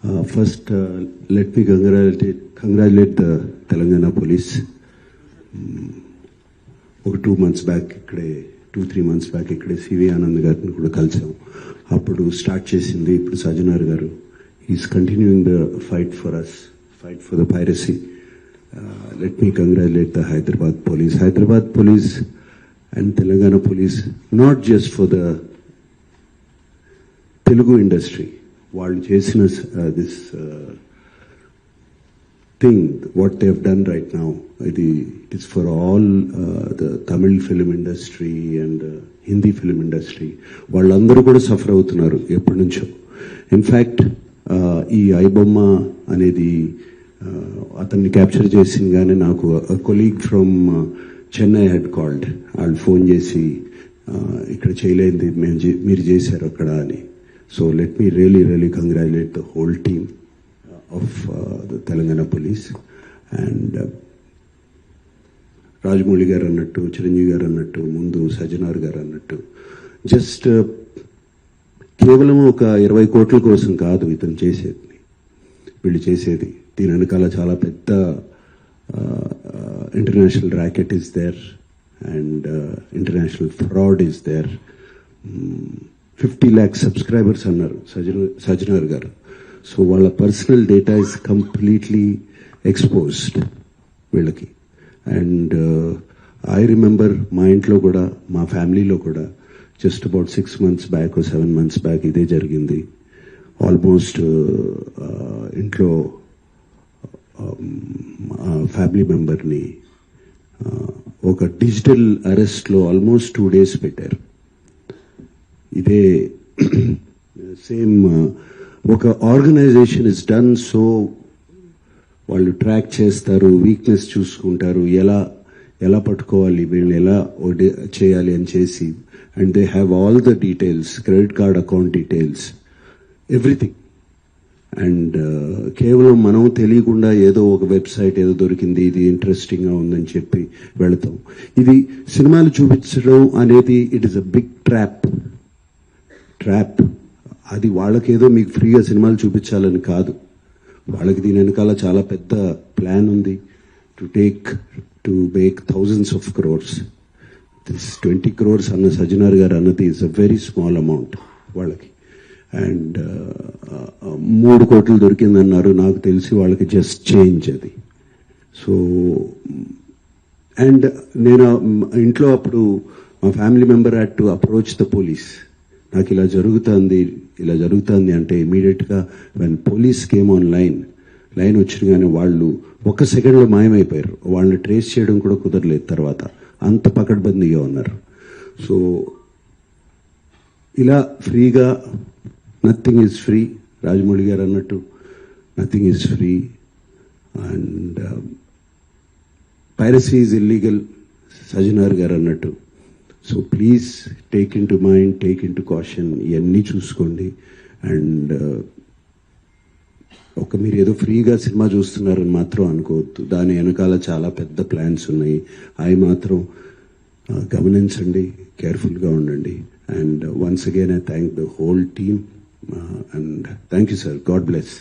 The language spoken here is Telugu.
First, let me congratulate the Telangana police. ఒక 2 months బ్యాక్ ఇక్కడే 2-3 months బ్యాక్ ఇక్కడే సివి ఆనంద్ గారిని కూడా కలిసాం. అప్పుడు స్టార్ట్ చేసింది ఇప్పుడు Sajjanar garu. Is continuing the fight for us, fight for the piracy. Let me congratulate the Hyderabad police and Telangana police, not just for the Telugu industry. వాళ్ళు చేసిన this thing, what they have done right now, it is for all the Tamil film industry and Hindi film industry. వాళ్ళందరూ కూడా సఫర్ అవుతున్నారు ఎప్పటి నుంచో. ఇన్ఫ్యాక్ట్ ఈ ఐబొమ్మ అనేది అతన్ని క్యాప్చర్ చేసిందిగానే నాకు colleague from Chennai head called. వాళ్ళు ఫోన్ చేసి ఇక్కడ చేయలేంది మీరు చేశారు అక్కడ అని. So let me really congratulate the whole team of the Telangana police. And Rajamouli గారు అన్నట్టు, చిరంజీవి గారు అన్నట్టు, ముందు సజ్జనార్ గారు అన్నట్టు, జస్ట్ కేవలం ఒక 20 కోట్ల కోసం కాదు ఇతను చేసేది, వీళ్ళు చేసేది. దీని వెనకాల చాలా పెద్ద international racket is there and international fraud is there. 50 lakh subscribers అన్నారు సజ్జనార్ గారు. సో వాళ్ళ personal data is completely exposed వీళ్ళకి. అండ్ ఐ రిమెంబర్ మా ఇంట్లో కూడా, మా ఫ్యామిలీలో కూడా just about 6 months back, 7 months back ఇదే జరిగింది. ఆల్మోస్ట్ ఇంట్లో ఫ్యామిలీ మెంబర్ని ఒక డిజిటల్ అరెస్ట్లో ఆల్మోస్ట్ 2 days పెట్టారు. ఇదే సేమ్ ఒక ఆర్గనైజేషన్ ఇస్ డన్. సో వాళ్ళు ట్రాక్ చేస్తారు, వీక్నెస్ చూసుకుంటారు, ఎలా పట్టుకోవాలి, వీళ్ళని ఎలా చేయాలి అని చేసి. And they have all the details, credit card account details, everything. And కేవలం మనం తెలియకుండా ఏదో ఒక వెబ్సైట్ ఏదో దొరికింది, ఇది ఇంట్రెస్టింగ్గా ఉందని చెప్పి వెళతాం. ఇది సినిమాలు చూపించడం అనేది it is a big trap. అది వాళ్ళకేదో మీకు ఫ్రీగా సినిమాలు చూపించాలని కాదు, వాళ్ళకి దీని వెనకాల చాలా పెద్ద ప్లాన్ ఉంది. To make thousands of crores. This 20 crores అన్న సజ్జనార్ గారు అన్నది is a very small amount వాళ్ళకి. అండ్ 3 కోట్లు దొరికిందన్నారు, నాకు తెలిసి వాళ్ళకి జస్ట్ చేంజ్ అది. సో అండ్ నేను ఇంట్లో అప్పుడు మా family member had to approach the police. నాకు ఇలా జరుగుతుంది అంటే ఇమీడియట్గా when police came on line వచ్చినగానే వాళ్ళు 1 సెకండ్లో మాయమైపోయారు. వాళ్ళని ట్రేస్ చేయడం కూడా కుదరలేదు తర్వాత, అంత పకడ్బందీగా ఉన్నారు. సో ఇలా ఫ్రీగా, నథింగ్ ఈజ్ ఫ్రీ. రాజమౌళి గారు అన్నట్టు nothing is free. And piracy is illegal, Sajjanar గారు అన్నట్టు. So please take in to mind, take in to caution, ఇవన్నీ చూసుకోండి. అండ్ మీరు ఏదో ఫ్రీగా సినిమా చూస్తున్నారని మాత్రం అనుకోవద్దు, దాని వెనకాల చాలా పెద్ద ప్లాన్స్ ఉన్నాయి. అవి మాత్రం గమనించండి, కేర్ఫుల్గా ఉండండి. And once again I thank the whole team and thank you sir. God bless.